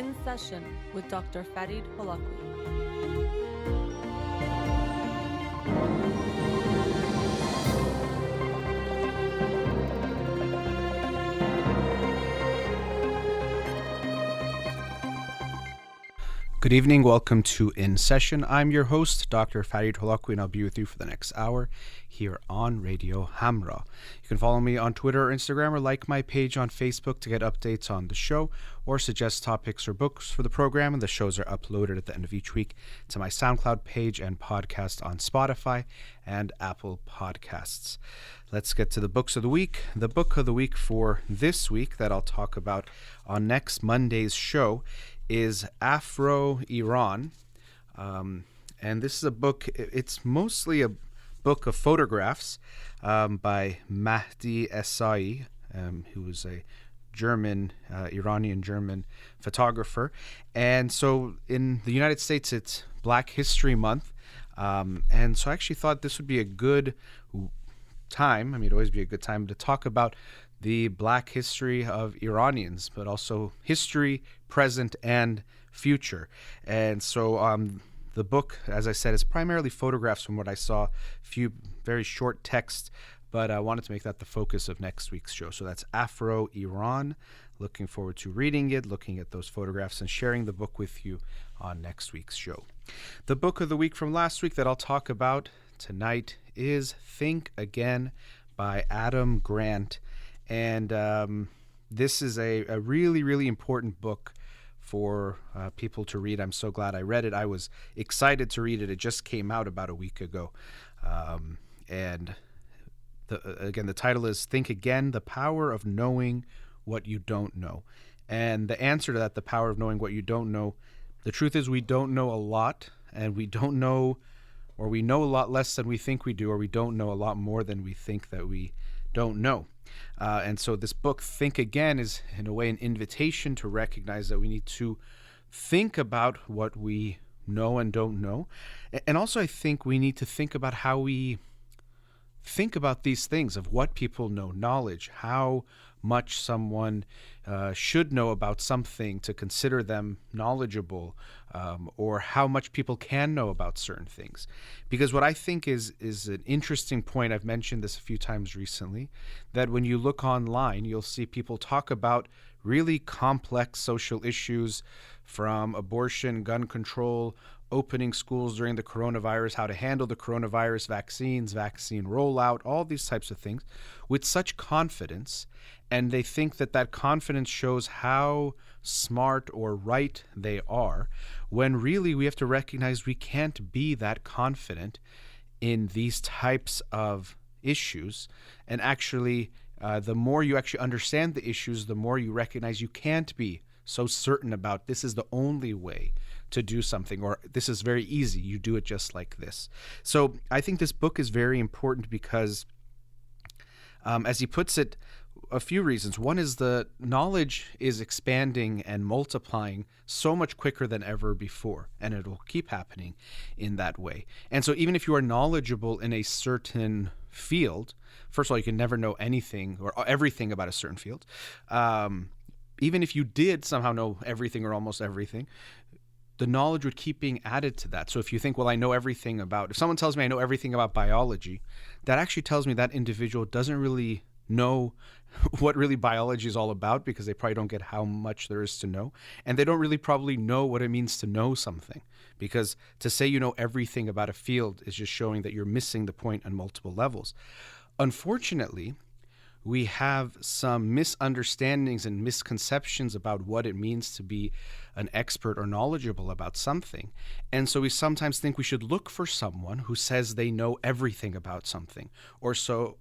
In Session with Dr. Farid Holakouee. Good evening. Welcome to In Session. I'm your host, Dr. Farid Holakouee, and I'll be with you for the next hour here on Radio Hamra. You can follow me on Twitter or Instagram or like my page on Facebook to get updates on the show or suggest topics or books for the program. And the shows are uploaded at the end of each week to my SoundCloud page and podcast on Spotify and Apple Podcasts. Let's get to the books of the week. The book of the week for this week that I'll talk about on next Monday's show is Afro-Iran, and this is a book. It's mostly a book of photographs by Mahdi Essai, who is a German, Iranian-German photographer. And so in the United States, it's Black History Month, and so I actually thought this would be a good time. I mean, it'd always be a good time to talk about the Black history of Iranians, but also history, present, and future. And so the book, as I said, is primarily photographs from what I saw, a few very short texts, but I wanted to make that the focus of next week's show. So that's Afro-Iran. Looking forward to reading it, looking at those photographs, and sharing the book with you on next week's show. The book of the week from last week that I'll talk about tonight is Think Again by Adam Grant. And this is a really, really important book for people to read. I'm so glad I read it. I was excited to read it. It just came out about a week ago. And the title is Think Again, The Power of Knowing What You Don't Know. And the answer to that, the power of knowing what you don't know, the truth is we don't know a lot, and we don't know, or we know a lot less than we think we do, or we don't know a lot more than we think that we don't know. And so this book, Think Again, is in a way an invitation to recognize that we need to think about what we know and don't know. And also I think we need to think about how we think about these things, of what people know, knowledge, how much someone should know about something to consider them knowledgeable, or how much people can know about certain things. Because what I think is an interesting point, I've mentioned this a few times recently, that when you look online, you'll see people talk about really complex social issues, from abortion, gun control, opening schools during the coronavirus, how to handle the coronavirus, vaccines, vaccine rollout, all these types of things, with such confidence. And they think that that confidence shows how smart or right they are, when really we have to recognize we can't be that confident in these types of issues. And actually, the more you actually understand the issues, the more you recognize you can't be so certain about this is the only way to do something, or this is very easy, you do it just like this. So I think this book is very important because, as he puts it, a few reasons. One is the knowledge is expanding and multiplying so much quicker than ever before, and it'll keep happening in that way. And so even if you are knowledgeable in a certain field, first of all, you can never know anything or everything about a certain field. Even if you did somehow know everything or almost everything, the knowledge would keep being added to that. So if you think, well, I know everything about, if someone tells me I know everything about biology, that actually tells me that individual doesn't really know what really biology is all about, because they probably don't get how much there is to know. And they don't really probably know what it means to know something, because to say you know everything about a field is just showing that you're missing the point on multiple levels. Unfortunately, we have some misunderstandings and misconceptions about what it means to be an expert or knowledgeable about something. And so we sometimes think we should look for someone who says they know everything about something, or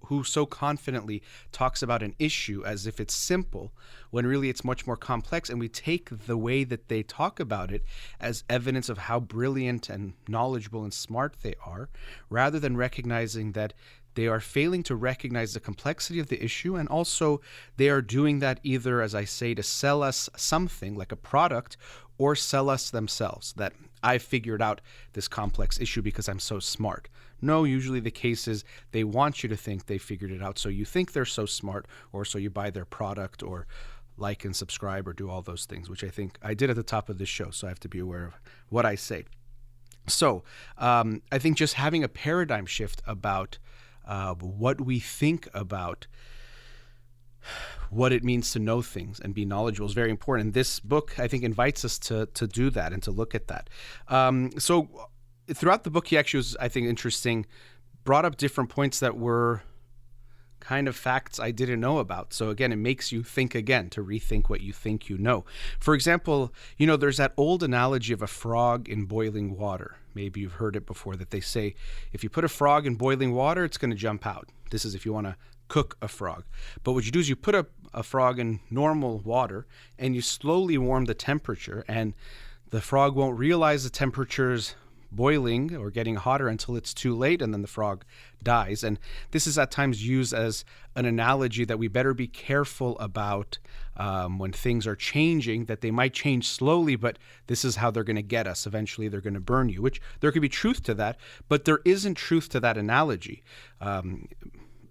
who so confidently talks about an issue as if it's simple, when really it's much more complex. And we take the way that they talk about it as evidence of how brilliant and knowledgeable and smart they are, rather than recognizing that they are failing to recognize the complexity of the issue, and also they are doing that either, as I say, to sell us something like a product, or sell us themselves, that I figured out this complex issue because I'm so smart. No, usually the case is they want you to think they figured it out, so you think they're so smart, or so you buy their product or like and subscribe or do all those things, which I think I did at the top of this show. So I have to be aware of what I say. So I think just having a paradigm shift about what we think about what it means to know things and be knowledgeable is very important. And this book, I think, invites us to do that and to look at that. So throughout the book, he actually was, I think, interesting, brought up different points that were kind of facts I didn't know about. So again, it makes you think again, to rethink what you think you know. For example, there's that old analogy of a frog in boiling water. Maybe you've heard it before, that they say, if you put a frog in boiling water, it's going to jump out. This is if you want to cook a frog. But what you do is you put a frog in normal water and you slowly warm the temperature, and the frog won't realize the temperature's boiling or getting hotter until it's too late, and then the frog dies. And this is at times used as an analogy that we better be careful about when things are changing, that they might change slowly, but this is how they're going to get us. Eventually they're going to burn you, which there could be truth to that, but there isn't truth to that analogy.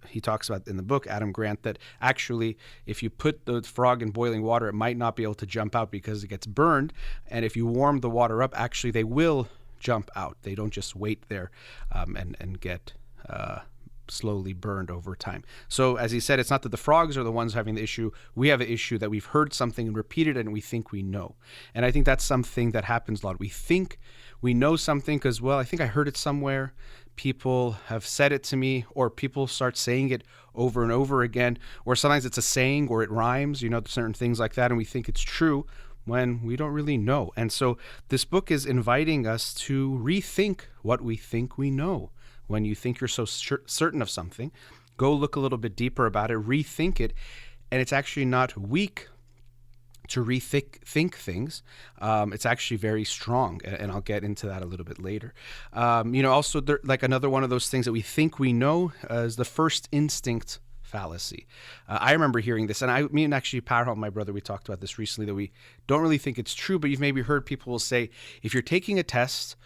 He talks about in the book, Adam Grant, that actually if you put the frog in boiling water, it might not be able to jump out because it gets burned. And if you warm the water up, actually they will jump out. They don't just wait there and get slowly burned over time. So as he said, it's not that the frogs are the ones having the issue. We have an issue that we've heard something and repeated it and we think we know. And I think that's something that happens a lot. We think we know something because, well, I think I heard it somewhere. People have said it to me, or people start saying it over and over again, or sometimes it's a saying or it rhymes, certain things like that, and we think it's true when we don't really know. And so this book is inviting us to rethink what we think we know. When you think you're so certain of something, go look a little bit deeper about it, rethink it, and it's actually not weak to think things. It's actually very strong, and I'll get into that a little bit later. Also, like another one of those things that we think we know is the first instinct fallacy. I remember hearing this, and me and actually Parhal, my brother, we talked about this recently, that we don't really think it's true, but you've maybe heard people will say, if you're taking a test,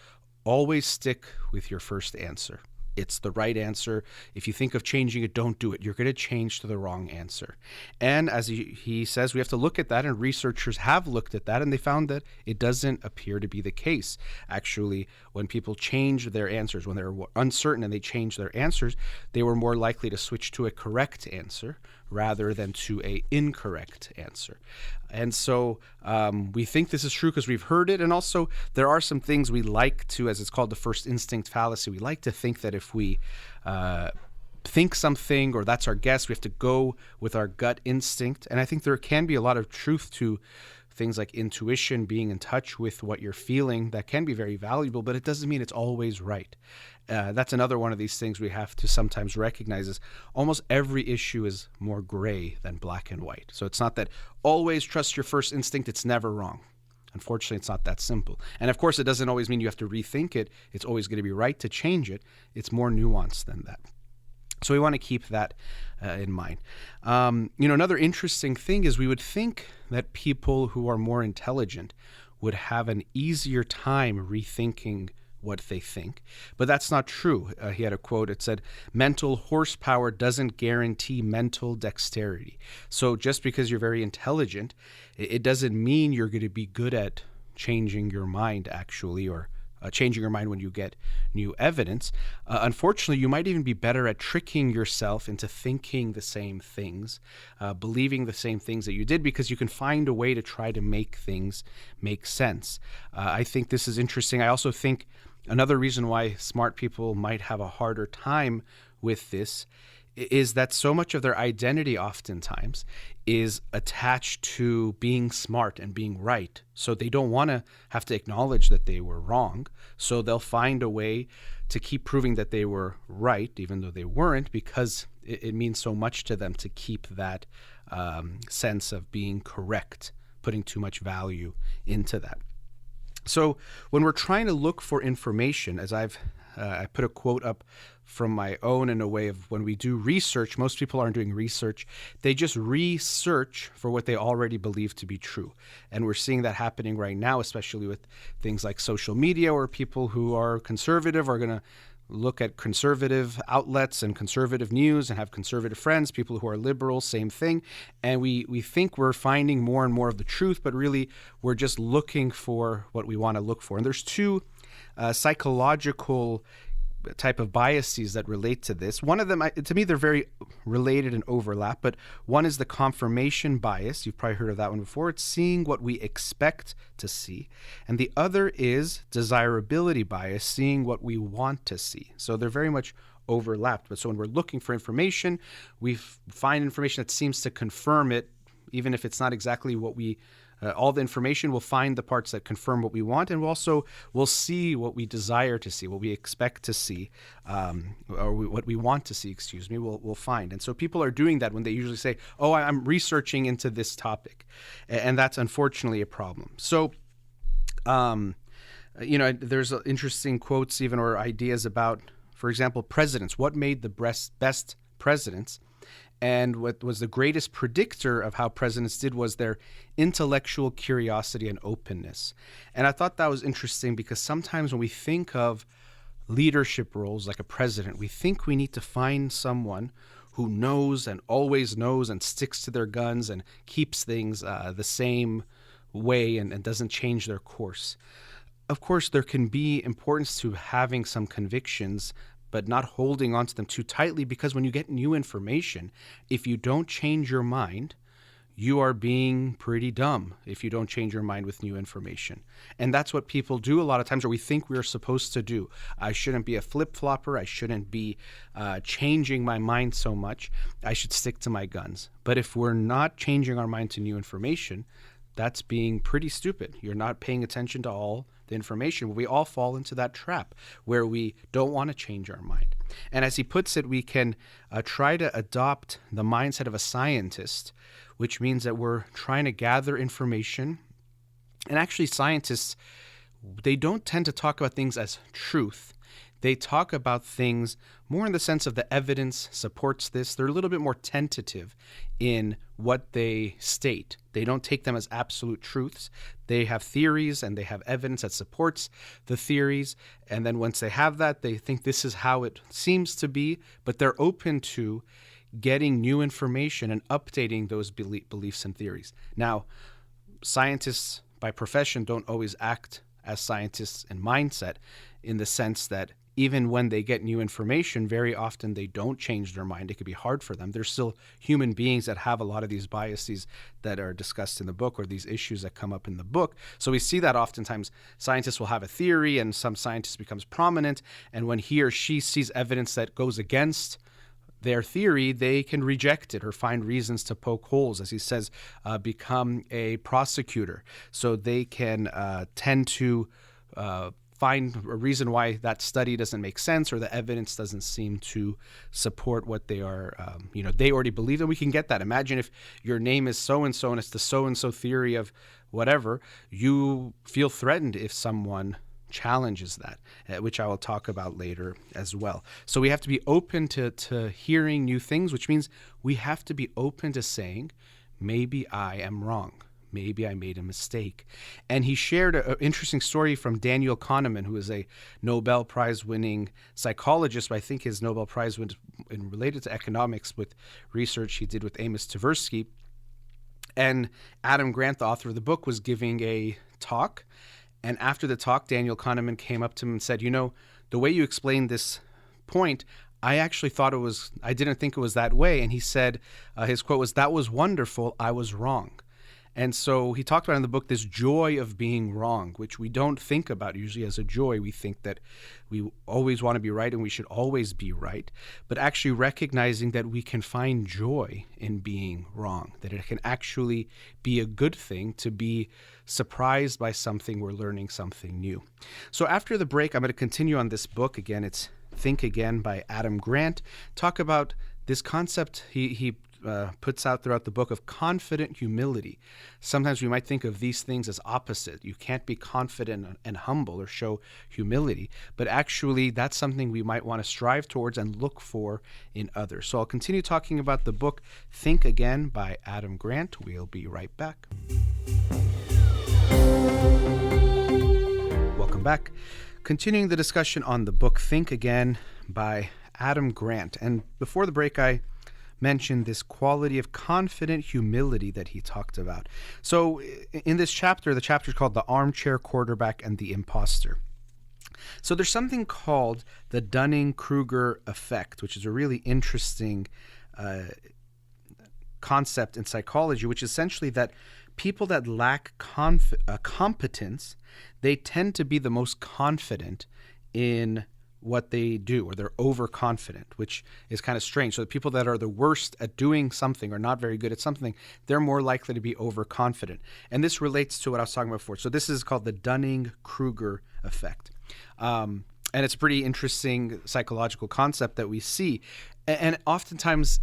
always stick with your first answer. It's the right answer. If you think of changing it, don't do it. You're going to change to the wrong answer. And as he says, we have to look at that, and researchers have looked at that, and they found that it doesn't appear to be the case. Actually, when people change their answers, when they're uncertain and they change their answers, they were more likely to switch to a correct answer rather than to a incorrect answer. And so we think this is true because we've heard it. And also there are some things we like to, as it's called, the first instinct fallacy. We like to think that if we think something, or that's our guess, we have to go with our gut instinct. And I think there can be a lot of truth to things like intuition, being in touch with what you're feeling. That can be very valuable, but it doesn't mean it's always right. That's another one of these things we have to sometimes recognize, is almost every issue is more gray than black and white. So it's not that always trust your first instinct, it's never wrong. Unfortunately, it's not that simple. And of course, it doesn't always mean you have to rethink it. It's always going to be right to change it. It's more nuanced than that. So we want to keep that in mind. Another interesting thing is we would think that people who are more intelligent would have an easier time rethinking what they think, but that's not true. He had a quote. It said, "Mental horsepower doesn't guarantee mental dexterity." So just because you're very intelligent, it doesn't mean you're going to be good at changing your mind, actually, or changing your mind when you get new evidence. Unfortunately, you might even be better at tricking yourself into thinking the same things, believing the same things that you did, because you can find a way to try to make things make sense. I think this is interesting. I also think another reason why smart people might have a harder time with this is that so much of their identity oftentimes is attached to being smart and being right. So they don't want to have to acknowledge that they were wrong. So they'll find a way to keep proving that they were right, even though they weren't, because it means so much to them to keep that sense of being correct, putting too much value into that. So when we're trying to look for information, as I've I put a quote up from my own in a way of when we do research, most people aren't doing research. They just research for what they already believe to be true. And we're seeing that happening right now, especially with things like social media, where people who are conservative are going to look at conservative outlets and conservative news and have conservative friends. People who are liberal, same thing. And we think we're finding more and more of the truth, but really we're just looking for what we want to look for. And there's two psychological type of biases that relate to this. One of them, to me, they're very related and overlap, but one is the confirmation bias. You've probably heard of that one before. It's seeing what we expect to see. And the other is desirability bias, seeing what we want to see. So they're very much overlapped. But so when we're looking for information, we find information that seems to confirm it, even if it's not exactly what we all the information, we'll find the parts that confirm what we want, and we'll see what we desire to see, what we expect to see, what we want to see, we'll find. And so people are doing that when they usually say, oh, I'm researching into this topic. And that's unfortunately a problem. So, there's interesting quotes even or ideas about, for example, presidents. What made the best presidents? And what was the greatest predictor of how presidents did was their intellectual curiosity and openness. And I thought that was interesting because sometimes when we think of leadership roles like a president, we think we need to find someone who knows and always knows and sticks to their guns and keeps things the same way and doesn't change their course. Of course, there can be importance to having some convictions, but not holding on to them too tightly, because when you get new information, if you don't change your mind, you are being pretty dumb if you don't change your mind with new information. And that's what people do a lot of times, or we think we're supposed to do. I shouldn't be a flip-flopper. I shouldn't be changing my mind so much. I should stick to my guns. But if we're not changing our mind to new information, that's being pretty stupid. You're not paying attention to all the information. We all fall into that trap where we don't want to change our mind. And as he puts it, we can try to adopt the mindset of a scientist, which means that we're trying to gather information. And actually, scientists, they don't tend to talk about things as truth. They talk about things more in the sense of the evidence supports this. They're a little bit more tentative in what they state. They don't take them as absolute truths. They have theories and they have evidence that supports the theories. And then once they have that, they think this is how it seems to be, but they're open to getting new information and updating those beliefs and theories. Now, scientists by profession don't always act as scientists in mindset, in the sense that even when they get new information, very often they don't change their mind. It could be hard for them. They're still human beings that have a lot of these biases that are discussed in the book, or these issues that come up in the book. So we see that oftentimes scientists will have a theory and some scientist becomes prominent, and when he or she sees evidence that goes against their theory, they can reject it or find reasons to poke holes, as he says, become a prosecutor. So they can tend to find a reason why that study doesn't make sense, or the evidence doesn't seem to support what they are, they already believe, and we can get that. Imagine if your name is so-and-so and it's the so-and-so theory of whatever, you feel threatened if someone challenges that, which I will talk about later as well. So we have to be open to hearing new things, which means we have to be open to saying, maybe I am wrong. Maybe I made a mistake. And he shared an interesting story from Daniel Kahneman, who is a Nobel Prize winning psychologist. But I think his Nobel Prize was related to economics with research he did with Amos Tversky. And Adam Grant, the author of the book, was giving a talk. And after the talk, Daniel Kahneman came up to him and said, the way you explained this point, I actually I didn't think it was that way. And he said, his quote was, "That was wonderful. I was wrong." And so he talked about in the book this joy of being wrong, which we don't think about usually as a joy. We think that we always want to be right and we should always be right, but actually recognizing that we can find joy in being wrong, that it can actually be a good thing to be surprised by something, we're learning something new. So after the break, I'm going to continue on this book. Again, it's Think Again by Adam Grant. Talk about this concept he puts out throughout the book of confident humility. Sometimes we might think of these things as opposite. You can't be confident and humble or show humility, but actually that's something we might want to strive towards and look for in others. So I'll continue talking about the book Think Again by Adam Grant. We'll be right back. Welcome back. Continuing the discussion on the book Think Again by Adam Grant. And before the break, I mentioned this quality of confident humility that he talked about. So in this chapter, the chapter is called The Armchair Quarterback and the Imposter. So there's something called the Dunning-Kruger effect, which is a really interesting concept in psychology, which is essentially that people that lack competence, they tend to be the most confident in what they do, or they're overconfident, which is kind of strange. So the people that are the worst at doing something or not very good at something, they're more likely to be overconfident. And this relates to what I was talking about before. So this is called the Dunning-Kruger effect. And it's a pretty interesting psychological concept that we see. And oftentimes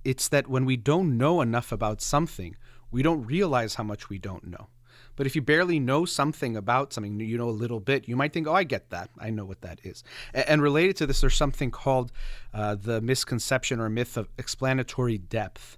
it's that when we don't know enough about something, we don't realize how much we don't know. But if you barely know something about something, you know a little bit, you might think, oh, I get that. I know what that is. And related to this, there's something called the misconception or myth of explanatory depth,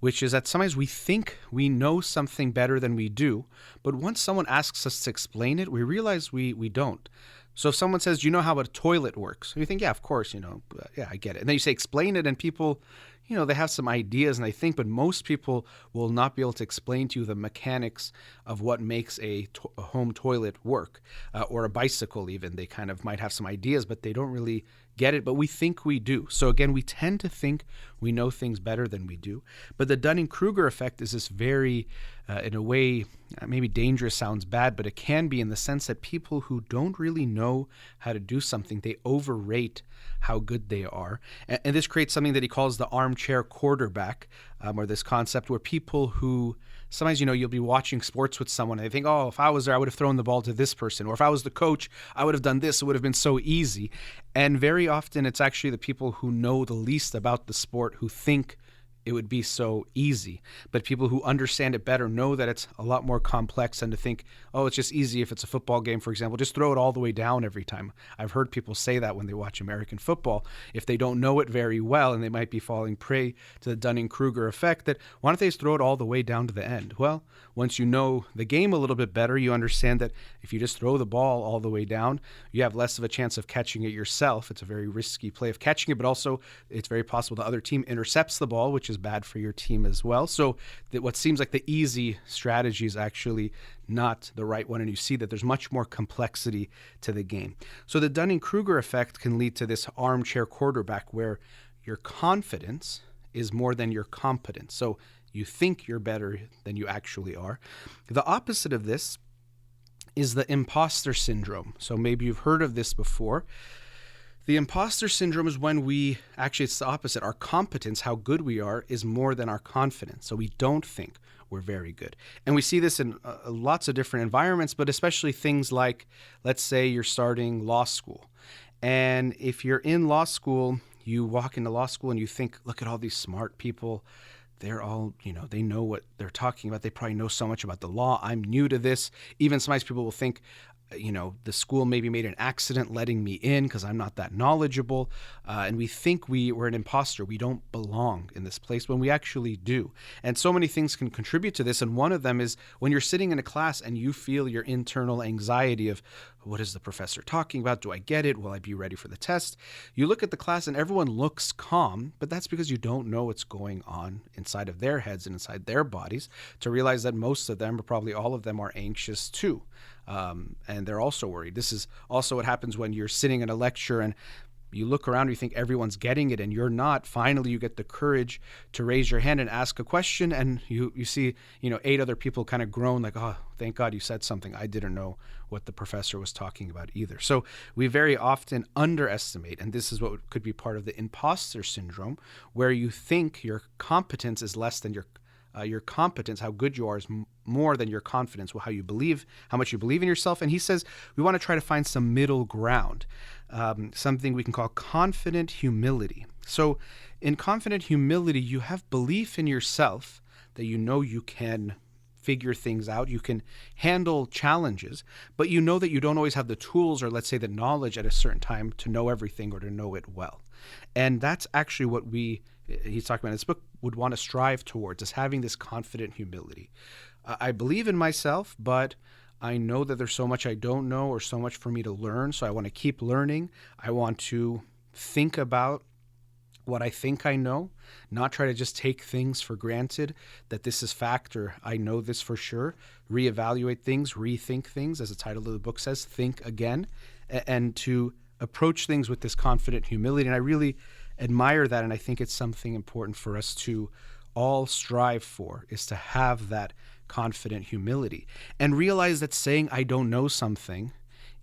which is that sometimes we think we know something better than we do, but once someone asks us to explain it, we realize we don't. So if someone says, do you know how a toilet works? And you think, yeah, of course, yeah, I get it. And then you say, explain it, and people, they have some ideas and they think, but most people will not be able to explain to you the mechanics of what makes a home toilet work, or a bicycle even. They kind of might have some ideas, but they don't really get it, but we think we do. So again, we tend to think we know things better than we do. But the Dunning-Kruger effect is this very, in a way, maybe dangerous sounds bad, but it can be in the sense that people who don't really know how to do something, they overrate how good they are. And this creates something that he calls the armchair quarterback, or this concept where people who sometimes, you'll be watching sports with someone and they think, oh, if I was there, I would have thrown the ball to this person. Or if I was the coach, I would have done this. It would have been so easy. And very often it's actually the people who know the least about the sport who think it would be so easy. But people who understand it better know that it's a lot more complex than to think, oh, it's just easy if it's a football game, for example. Just throw it all the way down every time. I've heard people say that when they watch American football. If they don't know it very well and they might be falling prey to the Dunning-Kruger effect, that why don't they just throw it all the way down to the end? Well, once you know the game a little bit better, you understand that if you just throw the ball all the way down, you have less of a chance of catching it yourself. It's a very risky play of catching it, but also it's very possible the other team intercepts the ball, which is bad for your team as well. So that what seems like the easy strategy is actually not the right one, and you see that there's much more complexity to the game. So the Dunning-Kruger effect can lead to this armchair quarterback where your confidence is more than your competence. So you think you're better than you actually are. The opposite of this is the imposter syndrome. So maybe you've heard of this before. The imposter syndrome is when it's the opposite. Our competence, how good we are, is more than our confidence. So we don't think we're very good. And we see this in lots of different environments, but especially things like, let's say you're starting law school. And if you're in law school, you walk into law school and you think, look at all these smart people. They're all, they know what they're talking about. They probably know so much about the law. I'm new to this. Even sometimes people will think, the school maybe made an accident letting me in because I'm not that knowledgeable. And we think we're an imposter. We don't belong in this place when we actually do. And so many things can contribute to this. And one of them is when you're sitting in a class and you feel your internal anxiety of, what is the professor talking about? Do I get it? Will I be ready for the test? You look at the class and everyone looks calm, but that's because you don't know what's going on inside of their heads and inside their bodies to realize that most of them, or probably all of them, are anxious too. And they're also worried. This is also what happens when you're sitting in a lecture and you look around, you think everyone's getting it and you're not. Finally, you get the courage to raise your hand and ask a question, and you see, 8 other people kind of groan like, oh, thank God you said something. I didn't know what the professor was talking about either. So we very often underestimate, and this is what could be part of the imposter syndrome, where you think your competence is less than your competence, how good you are, is more than your confidence, how much you believe in yourself. And he says we want to try to find some middle ground, something we can call confident humility. So in confident humility, you have belief in yourself that you know you can figure things out, you can handle challenges, but you know that you don't always have the tools or, let's say, the knowledge at a certain time to know everything or to know it well. And that's actually what he's talking about in this book, would want to strive towards, is having this confident humility. I believe in myself, but I know that there's so much I don't know or so much for me to learn. So I want to keep learning. I want to think about what I think I know, not try to just take things for granted, that this is fact or I know this for sure. Reevaluate things, rethink things, as the title of the book says, think again, and to approach things with this confident humility. And I really admire that, and I think it's something important for us to all strive for, is to have that confident humility and realize that saying I don't know something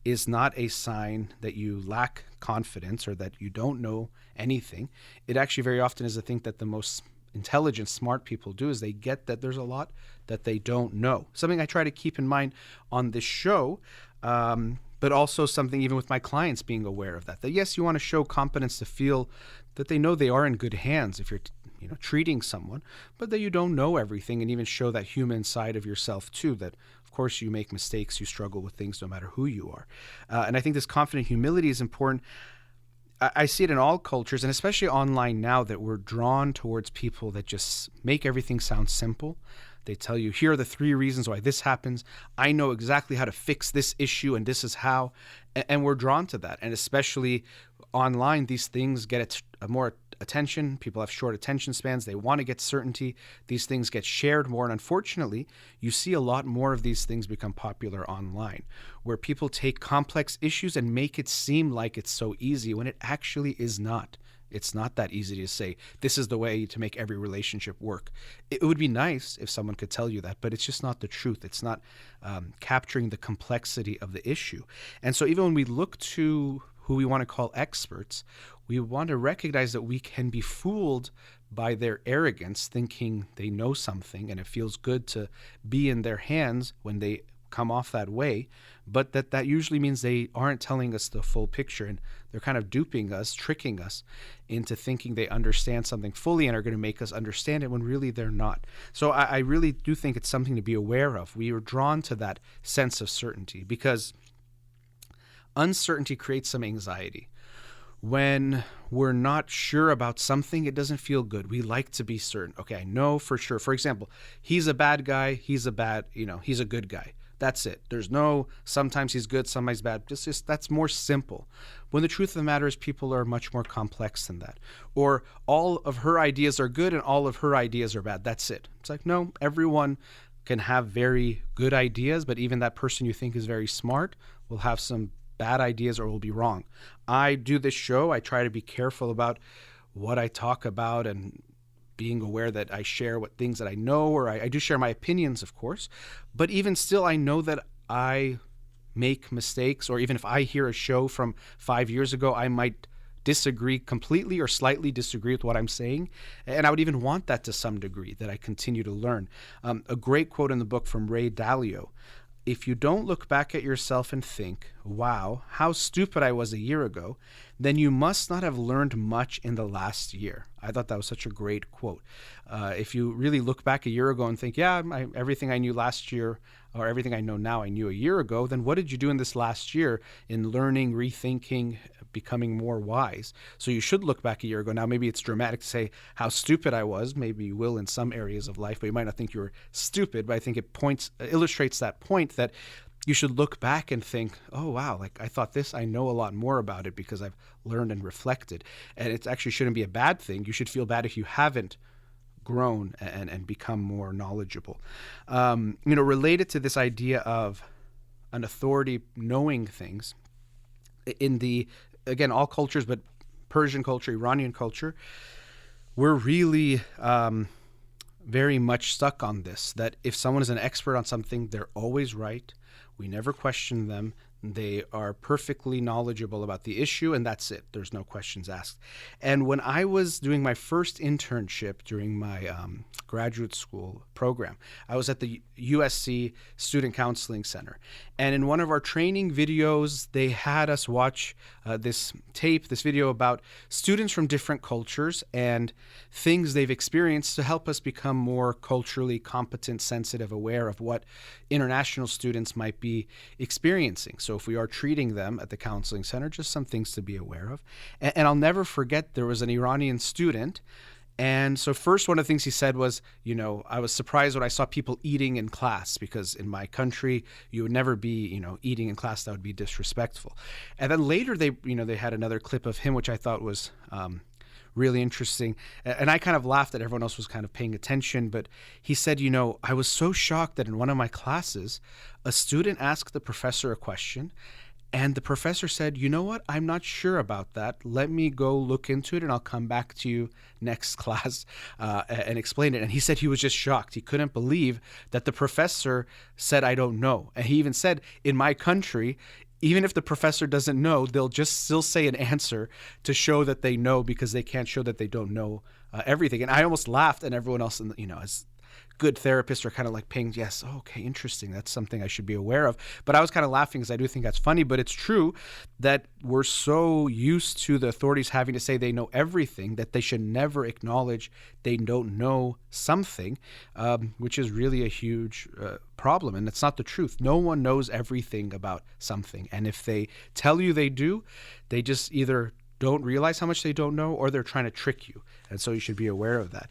is not a sign that you lack confidence or that you don't know anything. It actually very often is a thing that the most intelligent, smart people do, is they get that there's a lot that they don't know. Something I try to keep in mind on this show, but also something even with my clients, being aware of that yes, you want to show competence to feel that they know they are in good hands if you're treating someone, but that you don't know everything, and even show that human side of yourself too, that of course you make mistakes, you struggle with things no matter who you are. And I think this confident humility is important. I see it in all cultures, and especially online now, that we're drawn towards people that just make everything sound simple. They tell you, here are the 3 reasons why this happens. I know exactly how to fix this issue, and this is how. And we're drawn to that. And especially online, these things get more attention. People have short attention spans. They want to get certainty. These things get shared more. And unfortunately, you see a lot more of these things become popular online, where people take complex issues and make it seem like it's so easy when it actually is not. It's not that easy to say, this is the way to make every relationship work. It would be nice if someone could tell you that, but it's just not the truth. It's not capturing the complexity of the issue. And so even when we look to who we want to call experts, we want to recognize that we can be fooled by their arrogance, thinking they know something, and it feels good to be in their hands when they come off that way, but that usually means they aren't telling us the full picture, and they're kind of duping us, tricking us into thinking they understand something fully and are going to make us understand it when really they're not. So I really do think it's something to be aware of. We are drawn to that sense of certainty because uncertainty creates some anxiety. When we're not sure about something, it doesn't feel good. We like to be certain. Okay, I know for sure. For example, he's a bad guy. He's a good guy. That's it. There's no, sometimes he's good, sometimes he's bad. Just that's more simple. When the truth of the matter is people are much more complex than that. Or all of her ideas are good and all of her ideas are bad. That's it. It's like, no, everyone can have very good ideas, but even that person you think is very smart will have some bad ideas or will be wrong. I do this show. I try to be careful about what I talk about and being aware that I share what things that I know, or I do share my opinions, of course, but even still, I know that I make mistakes, or even if I hear a show from 5 years ago, I might disagree completely or slightly disagree with what I'm saying. And I would even want that to some degree, that I continue to learn. A great quote in the book from Ray Dalio: if you don't look back at yourself and think, wow, how stupid I was a year ago, then you must not have learned much in the last year. I thought that was such a great quote. If you really look back a year ago and think, yeah, everything I knew last year or everything I know now I knew a year ago, then what did you do in this last year in learning, rethinking, becoming more wise? So you should look back a year ago. Now, maybe it's dramatic to say how stupid I was. Maybe you will in some areas of life, but you might not think you were stupid. But I think it illustrates that point that you should look back and think, oh, wow, like I thought this, I know a lot more about it because I've learned and reflected. And it actually shouldn't be a bad thing. You should feel bad if you haven't grown and become more knowledgeable. Related to this idea of an authority knowing things, in again, all cultures, but Persian culture, Iranian culture, we're really very much stuck on this, that if someone is an expert on something, they're always right. We never question them. They are perfectly knowledgeable about the issue, and that's it. There's no questions asked. And when I was doing my first internship during my graduate school program, I was at the USC Student Counseling Center. And in one of our training videos, they had us watch this video about students from different cultures and things they've experienced to help us become more culturally competent, sensitive, aware of what international students might be experiencing. So if we are treating them at the counseling center, just some things to be aware of. And I'll never forget, there was an Iranian student. And so first, one of the things he said was, I was surprised when I saw people eating in class, because in my country, you would never be, eating in class. That would be disrespectful. And then later they had another clip of him, which I thought was really interesting. And I kind of laughed that everyone else was kind of paying attention. But he said, I was so shocked that in one of my classes, a student asked the professor a question. And the professor said, you know what, I'm not sure about that. Let me go look into it and I'll come back to you next class and explain it. And he said he was just shocked. He couldn't believe that the professor said, I don't know. And he even said, in my country, even if the professor doesn't know, they'll just still say an answer to show that they know, because they can't show that they don't know everything. And I almost laughed, and everyone else, as good therapists are kind of like paying, yes, okay, interesting. That's something I should be aware of. But I was kind of laughing because I do think that's funny. But it's true that we're so used to the authorities having to say they know everything that they should never acknowledge they don't know something, which is really a huge problem. And it's not the truth. No one knows everything about something. And if they tell you they do, they just either don't realize how much they don't know, or they're trying to trick you. And so you should be aware of that.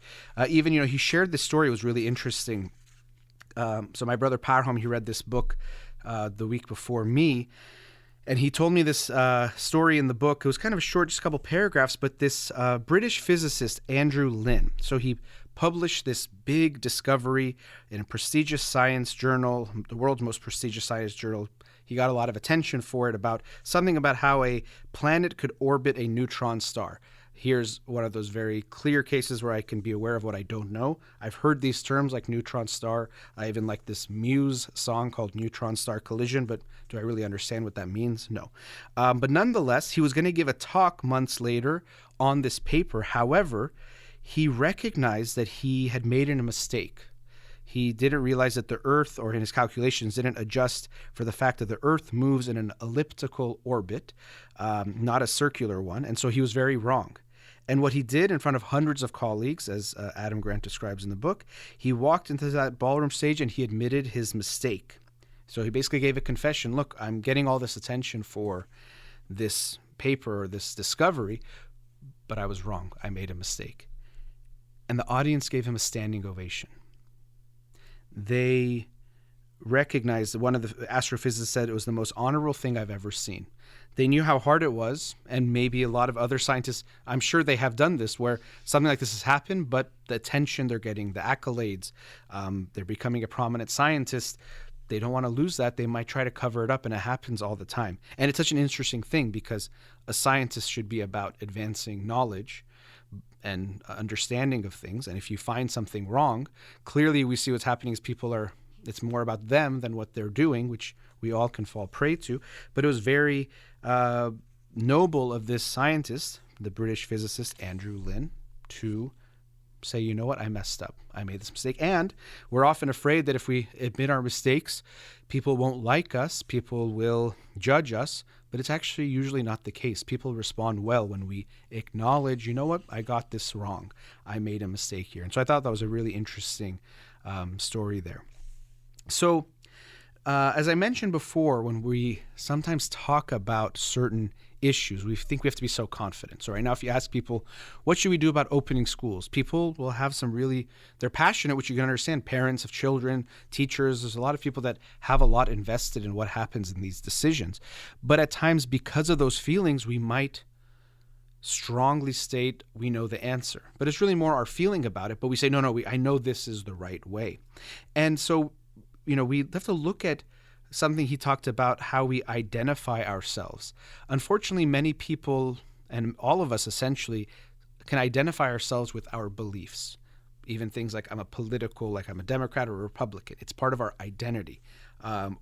Even, he shared this story. It was really interesting. So my brother Parham, he read this book the week before me, and he told me this story in the book. It was kind of short, just a couple paragraphs, but this British physicist, Andrew Lynn, so he published this big discovery in a prestigious science journal, the world's most prestigious science journal. He got a lot of attention for it, about something about how a planet could orbit a neutron star. Here's one of those very clear cases where I can be aware of what I don't know. I've heard these terms like neutron star. I even like this Muse song called Neutron Star Collision, but do I really understand what that means? No. But nonetheless, he was going to give a talk months later on this paper. However, he recognized that he had made a mistake. He didn't realize that the Earth, or in his calculations, didn't adjust for the fact that the Earth moves in an elliptical orbit, not a circular one. And so he was very wrong. And what he did in front of hundreds of colleagues, as Adam Grant describes in the book, he walked into that ballroom stage and he admitted his mistake. So he basically gave a confession. Look, I'm getting all this attention for this paper or this discovery, but I was wrong. I made a mistake. And the audience gave him a standing ovation. They recognized that one of the astrophysicists said it was the most honorable thing I've ever seen. They knew how hard it was, and maybe a lot of other scientists, I'm sure they have done this, where something like this has happened, but the attention they're getting, the accolades, they're becoming a prominent scientist. They don't want to lose that. They might try to cover it up, and it happens all the time. And it's such an interesting thing, because a scientist should be about advancing knowledge and understanding of things. And if you find something wrong, clearly we see what's happening is it's more about them than what they're doing, which we all can fall prey to. But it was very noble of this scientist, the British physicist Andrew Lynn, to say, you know what, I messed up. I made this mistake. And we're often afraid that if we admit our mistakes, people won't like us, people will judge us. But it's actually usually not the case. People respond well when we acknowledge, you know what, I got this wrong. I made a mistake here. And so I thought that was a really interesting story there. So as I mentioned before, when we sometimes talk about certain issues, we think we have to be so confident. So right now, if you ask people, what should we do about opening schools? People will have they're passionate, which you can understand, parents of children, teachers. There's a lot of people that have a lot invested in what happens in these decisions. But at times, because of those feelings, we might strongly state we know the answer. But it's really more our feeling about it. But we say, no, I know this is the right way. And so, we have to look at something he talked about, how we identify ourselves. Unfortunately, many people, and all of us essentially, can identify ourselves with our beliefs. Even things like I'm a Democrat or a Republican. It's part of our identity.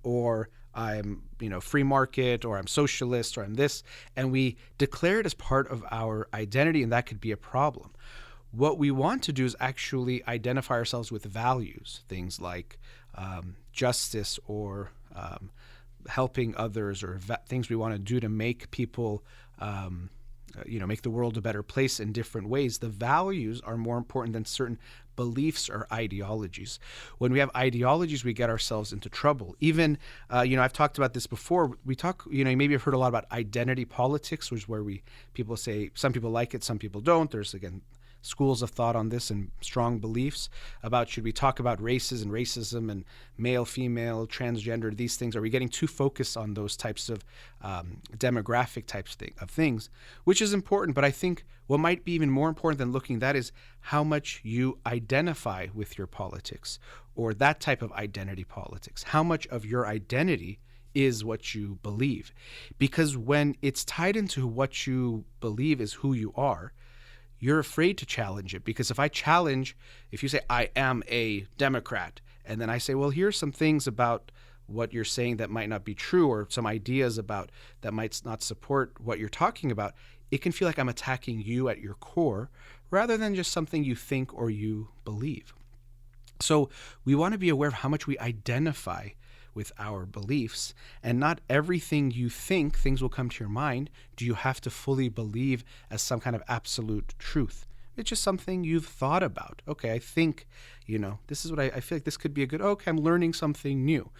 Or I'm, free market, or I'm socialist, or I'm this. And we declare it as part of our identity, and that could be a problem. What we want to do is actually identify ourselves with values, things like justice, or helping others, or things we want to do to make people make the world a better place in different ways. The values are more important than certain beliefs or ideologies. When we have ideologies, we get ourselves into trouble. Even, I've talked about this before. We talk, maybe you've heard a lot about identity politics, which is where people say some people like it, some people don't. There's, again, schools of thought on this and strong beliefs about should we talk about races and racism and male, female, transgender, these things. Are we getting too focused on those types of demographic types of things, which is important. But I think what might be even more important than looking at that is how much you identify with your politics or that type of identity politics. How much of your identity is what you believe? Because when it's tied into what you believe is who you are, you're afraid to challenge it. Because if you say, I am a Democrat, and then I say, well, here's some things about what you're saying that might not be true, or some ideas about that might not support what you're talking about, it can feel like I'm attacking you at your core rather than just something you think or you believe. So we want to be aware of how much we identify with our beliefs, and not everything you think, things will come to your mind, do you have to fully believe as some kind of absolute truth. It's just something you've thought about. Okay, I think, this is what I feel like this could be okay, I'm learning something new.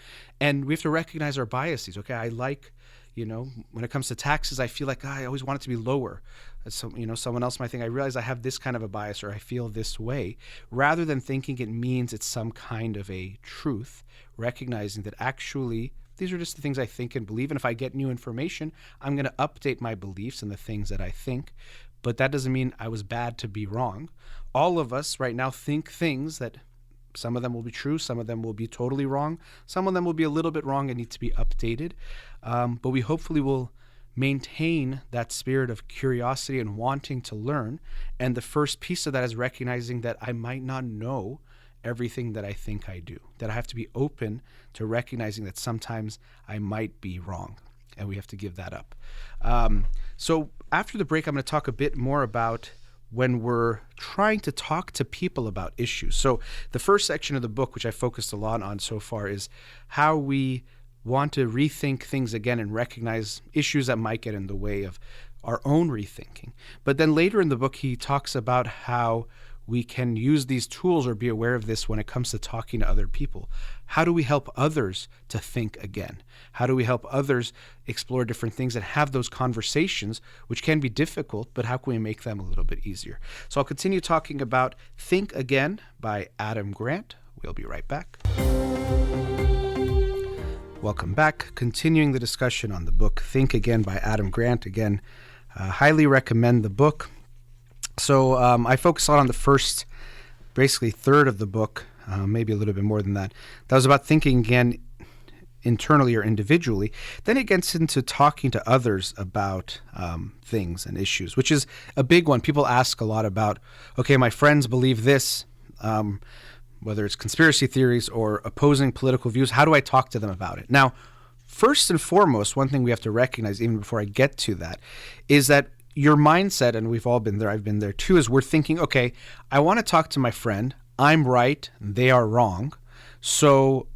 And we have to recognize our biases. Okay, I like, when it comes to taxes, I feel like I always want it to be lower. So, someone else might think, I realize I have this kind of a bias or I feel this way, rather than thinking it means it's some kind of a truth, recognizing that actually these are just the things I think and believe. And if I get new information, I'm going to update my beliefs and the things that I think. But that doesn't mean I was bad to be wrong. All of us right now think things that some of them will be true, some of them will be totally wrong, some of them will be a little bit wrong and need to be updated. But we hopefully will maintain that spirit of curiosity and wanting to learn. And the first piece of that is recognizing that I might not know everything that I think I do, that I have to be open to recognizing that sometimes I might be wrong, and we have to give that up. So after the break, I'm going to talk a bit more about when we're trying to talk to people about issues. So the first section of the book, which I focused a lot on so far, is how we want to rethink things again and recognize issues that might get in the way of our own rethinking. But then later in the book, he talks about how we can use these tools or be aware of this when it comes to talking to other people. How do we help others to think again? How do we help others explore different things and have those conversations, which can be difficult, but how can we make them a little bit easier? So I'll continue talking about Think Again by Adam Grant. We'll be right back. Welcome back. Continuing the discussion on the book Think Again by Adam Grant. Again, highly recommend the book. So I focus on the first, basically third of the book, maybe a little bit more than that. That was about thinking again internally or individually. Then it gets into talking to others about things and issues, which is a big one. People ask a lot about, okay, my friends believe this, whether it's conspiracy theories or opposing political views. How do I talk to them about it? Now, first and foremost, one thing we have to recognize, even before I get to that, is that your mindset, and we've all been there, I've been there too, is we're thinking, okay, I want to talk to my friend. I'm right, they are wrong. So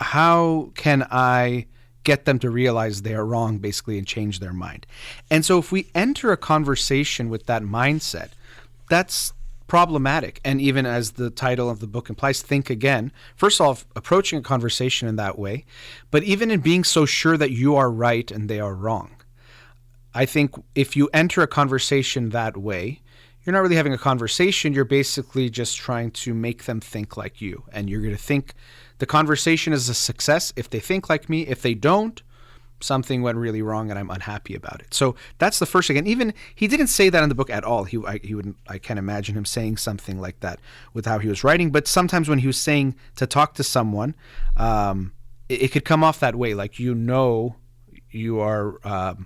how can I get them to realize they are wrong, basically, and change their mind? And so if we enter a conversation with that mindset, that's problematic. And even as the title of the book implies, think again. First of all, approaching a conversation in that way, but even in being so sure that you are right and they are wrong. I think if you enter a conversation that way, you're not really having a conversation. You're basically just trying to make them think like you. And you're going to think the conversation is a success if they think like me. If they don't, something went really wrong and I'm unhappy about it. So that's the first thing. And even he didn't say that in the book at all. I can't imagine him saying something like that with how he was writing. But sometimes when he was saying to talk to someone, it could come off that way. Like, you are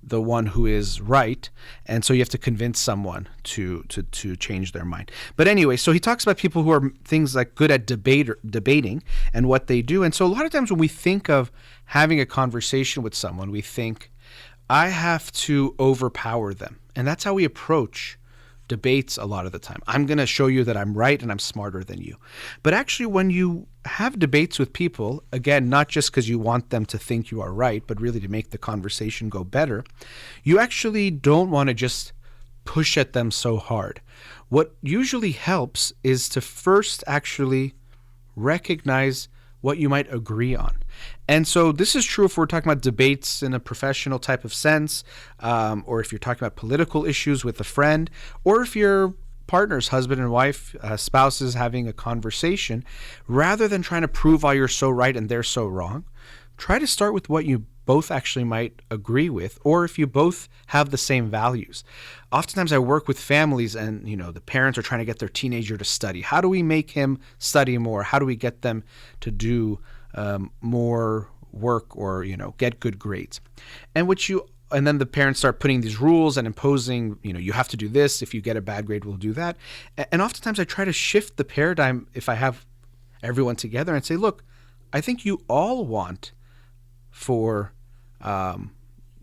the one who is right, and so you have to convince someone to change their mind. But anyway, so he talks about people who are things like good at debating and what they do. And so a lot of times when we think of having a conversation with someone, we think, I have to overpower them. And that's how we approach debates a lot of the time. I'm going to show you that I'm right and I'm smarter than you. But actually, when you have debates with people, again, not just because you want them to think you are right, but really to make the conversation go better, you actually don't want to just push at them so hard. What usually helps is to first actually recognize what you might agree on. And so this is true if we're talking about debates in a professional type of sense, or if you're talking about political issues with a friend, or if your partners, husband and wife, spouses having a conversation. Rather than trying to prove why you're so right and they're so wrong, try to start with what you both actually might agree with, or if you both have the same values. Oftentimes I work with families and, the parents are trying to get their teenager to study. How do we make him study more? How do we get them to do more work or, get good grades? And then the parents start putting these rules and imposing, you have to do this. If you get a bad grade, we'll do that. And oftentimes I try to shift the paradigm if I have everyone together and say, look, I think you all want for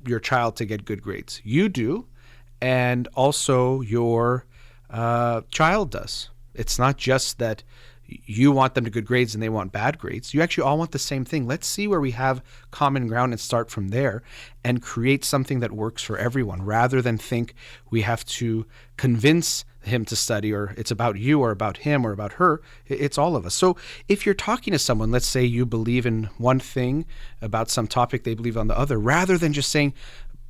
your child to get good grades. You do, and also your child does. It's not just that you want them to good grades and they want bad grades. You actually all want the same thing. Let's see where we have common ground and start from there and create something that works for everyone, rather than think we have to convince him to study, or it's about you or about him or about her. It's all of us. So if you're talking to someone, let's say you believe in one thing about some topic, they believe on the other, rather than just saying,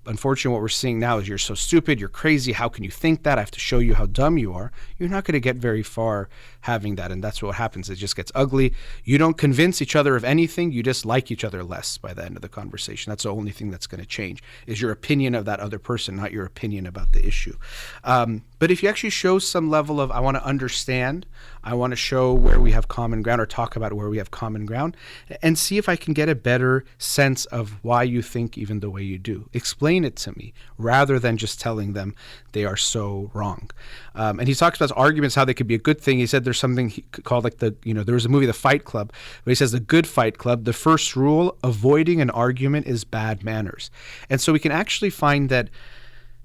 unfortunately, what we're seeing now is you're so stupid, you're crazy, how can you think that? I have to show you how dumb you are. You're not going to get very far having that, and that's what happens. It just gets ugly. You don't convince each other of anything. You just like each other less by the end of the conversation. That's the only thing that's going to change, is your opinion of that other person, not your opinion about the issue. But if you actually show some level of, I want to understand, I want to show where we have common ground, or talk about where we have common ground, and see if I can get a better sense of why you think even the way you do. Explain it to me, rather than just telling them they are so wrong. And he talks about arguments, how they could be a good thing. He said there's something called there was a movie, The Fight Club, but he says the good Fight Club, the first rule, avoiding an argument is bad manners. And so we can actually find that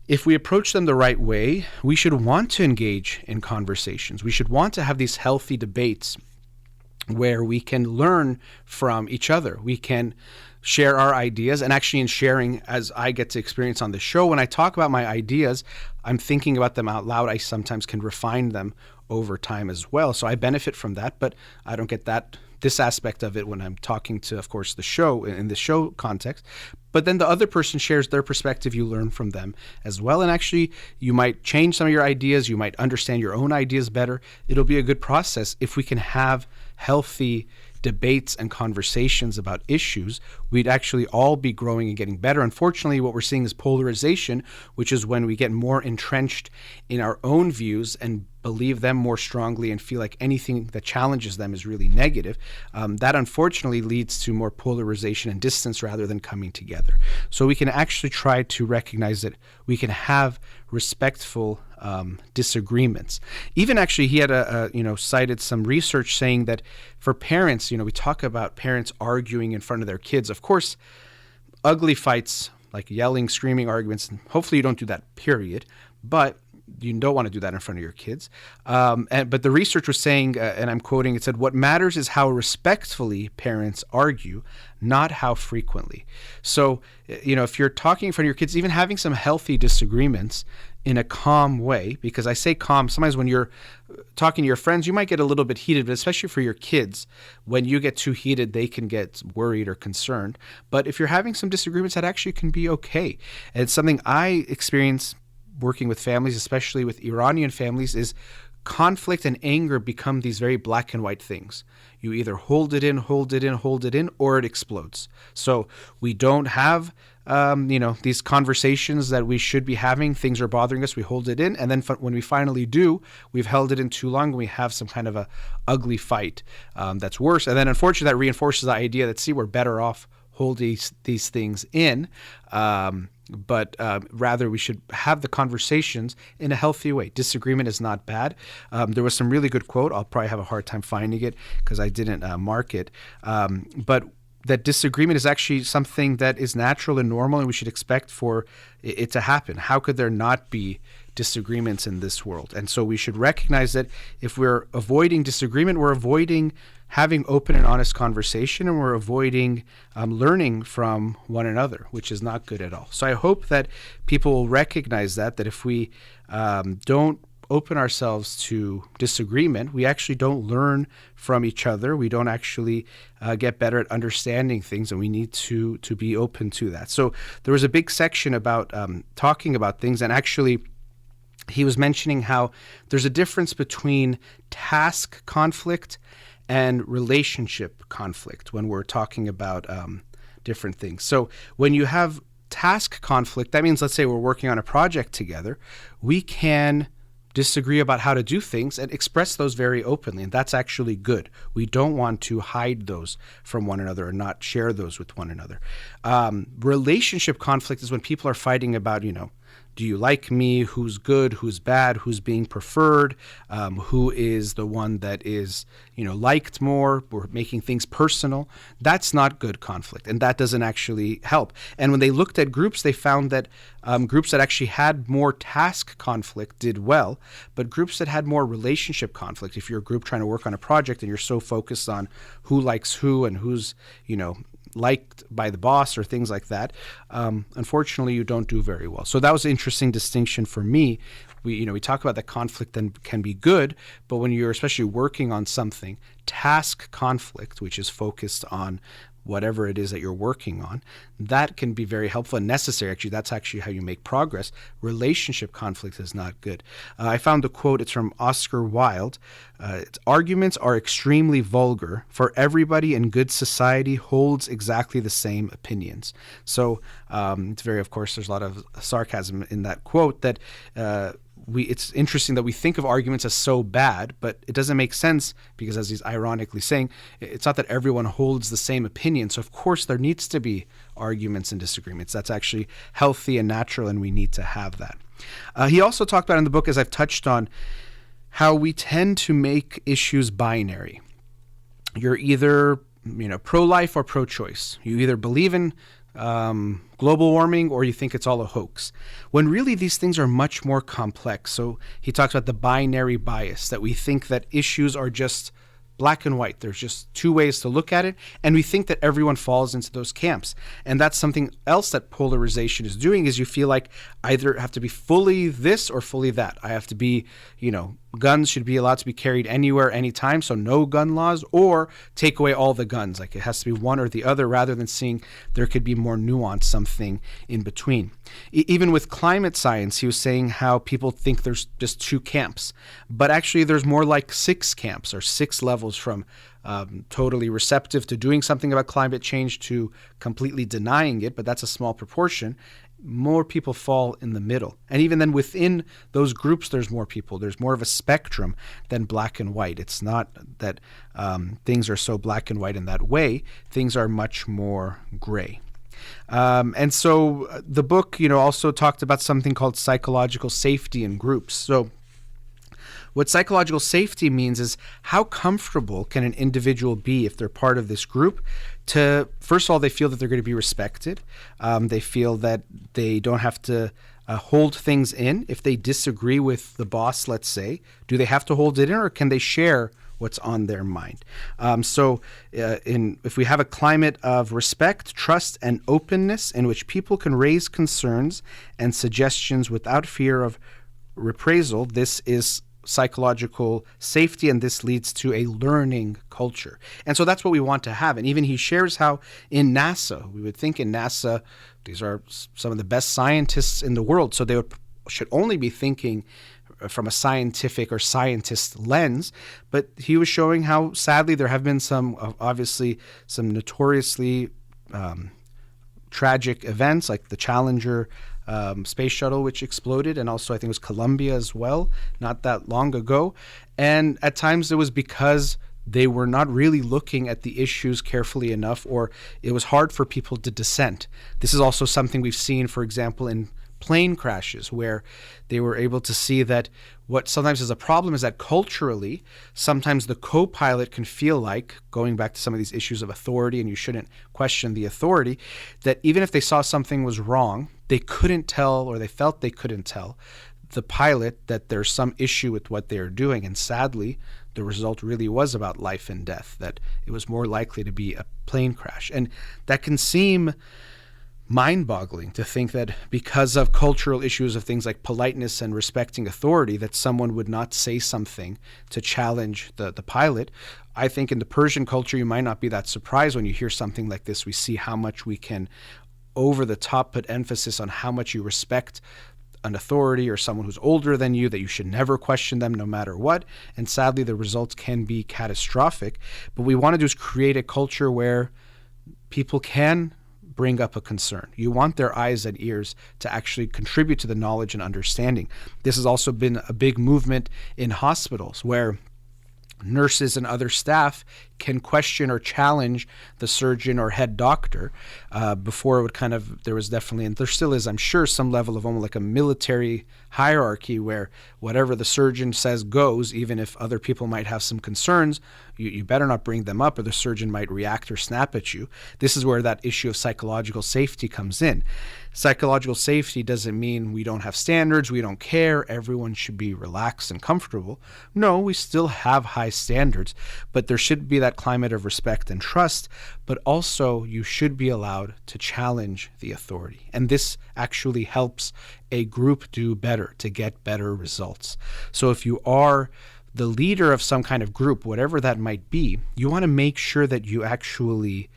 if we approach them the right way, we should want to engage in conversations. We should want to have these healthy debates where we can learn from each other. We can share our ideas, and actually in sharing, as I get to experience on the show, when I talk about my ideas, I'm thinking about them out loud. I sometimes can refine them over time as well. So I benefit from that, but I don't get this aspect of it when I'm talking to, of course, the show, in the show context. But then the other person shares their perspective, you learn from them as well. And actually, you might change some of your ideas, you might understand your own ideas better. It'll be a good process if we can have healthy debates and conversations about issues. We'd actually all be growing and getting better. Unfortunately, what we're seeing is polarization, which is when we get more entrenched in our own views and believe them more strongly and feel like anything that challenges them is really negative. That unfortunately leads to more polarization and distance rather than coming together. So we can actually try to recognize that we can have respectful disagreements. Even actually, he had cited some research saying that for parents, we talk about parents arguing in front of their kids. Of course, ugly fights like yelling, screaming arguments, and hopefully you don't do that, period. But you don't want to do that in front of your kids. But the research was saying, and I'm quoting, it said, what matters is how respectfully parents argue, not how frequently. So, if you're talking in front of your kids, even having some healthy disagreements in a calm way, because I say calm, sometimes when you're talking to your friends, you might get a little bit heated, but especially for your kids, when you get too heated, they can get worried or concerned. But if you're having some disagreements, that actually can be okay. And it's something I experience working with families, especially with Iranian families, is conflict and anger become these very black and white things. You either hold it in, or it explodes. So we don't have, these conversations that we should be having. Things are bothering us. We hold it in. And then when we finally do, we've held it in too long and we have some kind of a ugly fight that's worse. And then unfortunately that reinforces the idea that, see, we're better off holding these things in. But rather we should have the conversations in a healthy way. Disagreement is not bad. There was some really good quote. I'll probably have a hard time finding it because I didn't mark it. But that disagreement is actually something that is natural and normal, and we should expect for it to happen. How could there not be disagreements in this world? And so we should recognize that if we're avoiding disagreement, we're avoiding having open and honest conversation, and we're avoiding learning from one another, which is not good at all. So I hope that people will recognize that if we don't open ourselves to disagreement, we actually don't learn from each other. We don't actually get better at understanding things, and we need to be open to that. So there was a big section about talking about things, and actually he was mentioning how there's a difference between task conflict and relationship conflict when we're talking about different things. So when you have task conflict, that means, let's say we're working on a project together, we can disagree about how to do things and express those very openly, and that's actually good. We don't want to hide those from one another or not share those with one another. Relationship conflict is when people are fighting about, do you like me? Who's good? Who's bad? Who's being preferred? Who is the one that is, liked more? We're making things personal. That's not good conflict, and that doesn't actually help. And when they looked at groups, they found that groups that actually had more task conflict did well, but groups that had more relationship conflict, if you're a group trying to work on a project and you're so focused on who likes who and who's, liked by the boss or things like that, unfortunately you don't do very well. So that was an interesting distinction for me. We talk about that conflict then can be good, but when you're especially working on something, task conflict, which is focused on whatever it is that you're working on, that can be very helpful and necessary. Actually, that's actually how you make progress. Relationship conflict is not good. I found a quote, it's from Oscar Wilde. Arguments are extremely vulgar, for everybody in good society holds exactly the same opinions. So it's very, of course, there's a lot of sarcasm in that quote that it's interesting that we think of arguments as so bad, but it doesn't make sense because, as he's ironically saying, it's not that everyone holds the same opinion. So of course there needs to be arguments and disagreements. That's actually healthy and natural, and we need to have that. He also talked about in the book, as I've touched on, how we tend to make issues binary. You're either pro-life or pro-choice. You either believe in global warming or you think it's all a hoax, when really these things are much more complex. So he talks about the binary bias, that we think that issues are just black and white. There's just two ways to look at it, and we think that everyone falls into those camps. And that's something else that polarization is doing, is you feel like either have to be fully this or fully that. I have to be, guns should be allowed to be carried anywhere, anytime, so no gun laws, or take away all the guns. Like it has to be one or the other, rather than seeing there could be more nuance, something in between. Even with climate science, he was saying how people think there's just two camps, but actually there's more like 6 camps or 6 levels, from totally receptive to doing something about climate change to completely denying it, but that's a small proportion. More people fall in the middle. And even then within those groups, there's more people. There's more of a spectrum than black and white. It's not that things are so black and white in that way. Things are much more gray. And so the book, also talked about something called psychological safety in groups. So what psychological safety means is how comfortable can an individual be if they're part of this group to, first of all, they feel that they're going to be respected. They feel that they don't have to hold things in. If they disagree with the boss, let's say, do they have to hold it in, or can they share what's on their mind? If we have a climate of respect, trust, and openness in which people can raise concerns and suggestions without fear of reprisal, this is psychological safety, and this leads to a learning culture. And so that's what we want to have. And even he shares how in NASA, we would think in NASA, these are some of the best scientists in the world, so they should only be thinking from a scientific or scientist lens. But he was showing how, sadly, there have been some, obviously, some notoriously tragic events, like the Challenger space shuttle, which exploded, and also I think it was Columbia as well, not that long ago. And at times it was because they were not really looking at the issues carefully enough, or it was hard for people to dissent. This is also something we've seen, for example, in plane crashes, where they were able to see that what sometimes is a problem is that culturally, sometimes the co-pilot can feel like, going back to some of these issues of authority, and you shouldn't question the authority, that even if they saw something was wrong, they couldn't tell, or they felt they couldn't tell the pilot that there's some issue with what they're doing. And sadly, the result really was about life and death, that it was more likely to be a plane crash. And that can seem mind-boggling to think that because of cultural issues of things like politeness and respecting authority, that someone would not say something to challenge the pilot. I think in the Persian culture, you might not be that surprised when you hear something like this. We see how much we can over the top put emphasis on how much you respect an authority or someone who's older than you, that you should never question them no matter what. And sadly, the results can be catastrophic. But what we want to do is create a culture where people can bring up a concern. You want their eyes and ears to actually contribute to the knowledge and understanding. This has also been a big movement in hospitals where nurses and other staff can question or challenge the surgeon or head doctor. Before it would there was definitely, and there still is, I'm sure, some level of almost like a military hierarchy where whatever the surgeon says goes, even if other people might have some concerns, you better not bring them up or the surgeon might react or snap at you. This is where that issue of psychological safety comes in. Psychological safety doesn't mean we don't have standards, we don't care, everyone should be relaxed and comfortable. No, we still have high standards, but there should be that climate of respect and trust, but also you should be allowed to challenge the authority. And this actually helps a group do better, to get better results. So if you are the leader of some kind of group, whatever that might be, you want to make sure that you actually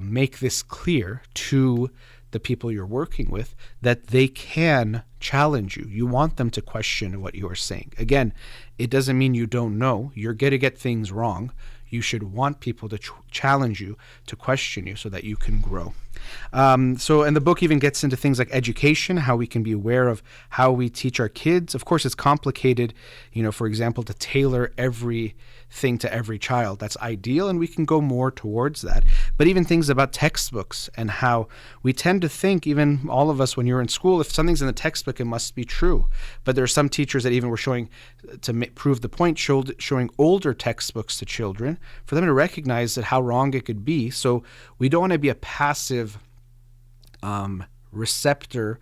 make this clear to the people you're working with, that they can challenge you. You want them to question what you are saying. Again, it doesn't mean you don't know. You're going to get things wrong. You should want people to challenge you, to question you, so that you can grow. And the book even gets into things like education, how we can be aware of how we teach our kids. Of course, it's complicated, for example, to tailor everything to every child. That's ideal, and we can go more towards that. But even things about textbooks and how we tend to think, even all of us when you're in school, if something's in the textbook, it must be true. But there are some teachers that even were showing, to prove the point, showing older textbooks to children for them to recognize that how wrong it could be. So we don't want to be a passive receptor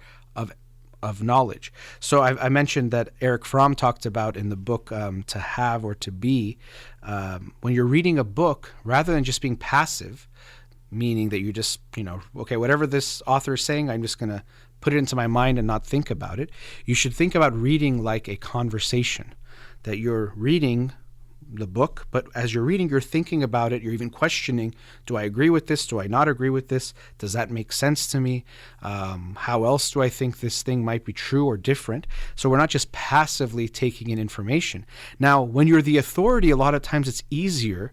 of knowledge. So I mentioned that Erich Fromm talked about in the book To Have or To Be, when you're reading a book, rather than just being passive, meaning that you just, okay, whatever this author is saying, I'm just going to put it into my mind and not think about it. You should think about reading like a conversation, that you're reading the book, but as you're reading, you're thinking about it. You're even questioning, do I agree with this? Do I not agree with this? Does that make sense to me? How else do I think this thing might be true or different? So we're not just passively taking in information. Now, when you're the authority, a lot of times it's easier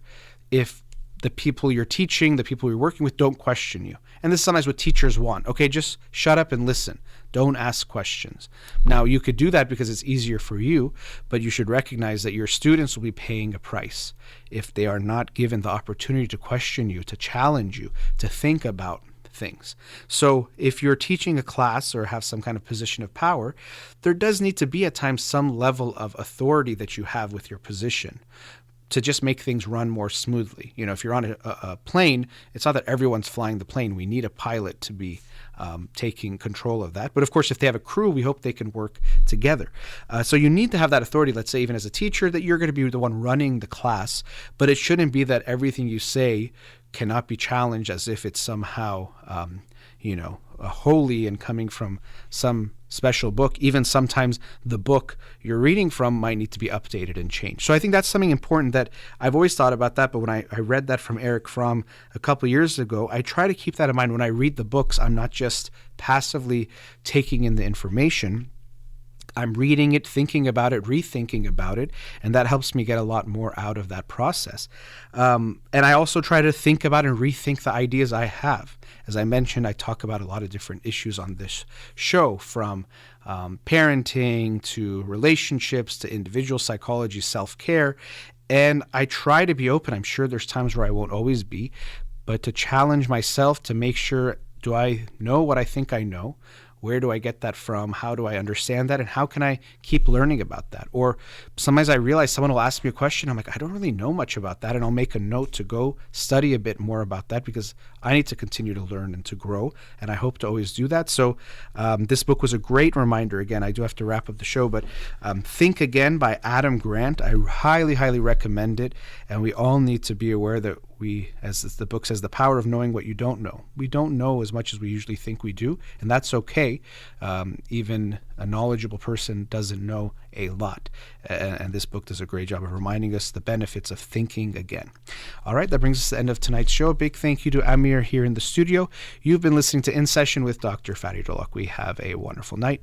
if the people you're teaching, the people you're working with don't question you. And this is sometimes what teachers want. Okay, just shut up and listen. Don't ask questions. Now, you could do that because it's easier for you, but you should recognize that your students will be paying a price if they are not given the opportunity to question you, to challenge you, to think about things. So if you're teaching a class or have some kind of position of power, there does need to be at times some level of authority that you have with your position to just make things run more smoothly. If you're on a plane, it's not that everyone's flying the plane. We need a pilot to be taking control of that. But of course, if they have a crew, we hope they can work together. So you need to have that authority, let's say even as a teacher, that you're going to be the one running the class, but it shouldn't be that everything you say cannot be challenged as if it's somehow, holy and coming from some special book. Even sometimes the book you're reading from might need to be updated and changed. So I think that's something important that I've always thought about that. But when I read that from Erich Fromm a couple of years ago, I try to keep that in mind. When I read the books, I'm not just passively taking in the information. I'm reading it, thinking about it, rethinking about it, and that helps me get a lot more out of that process. And I also try to think about and rethink the ideas I have. As I mentioned, I talk about a lot of different issues on this show, from parenting to relationships to individual psychology, self-care, and I try to be open. I'm sure there's times where I won't always be, but to challenge myself to make sure, do I know what I think I know? Where do I get that from? How do I understand that? And how can I keep learning about that? Or sometimes I realize someone will ask me a question. I'm like, I don't really know much about that. And I'll make a note to go study a bit more about that because I need to continue to learn and to grow. And I hope to always do that. So this book was a great reminder. Again, I do have to wrap up the show, but Think Again by Adam Grant. I highly, highly recommend it. And we all need to be aware that as the book says, the power of knowing what you don't know. We don't know as much as we usually think we do, and that's okay. Even a knowledgeable person doesn't know a lot. And this book does a great job of reminding us the benefits of thinking again. All right, that brings us to the end of tonight's show. A big thank you to Amir here in the studio. You've been listening to In Session with Dr. Farid Holakouee. Have a wonderful night.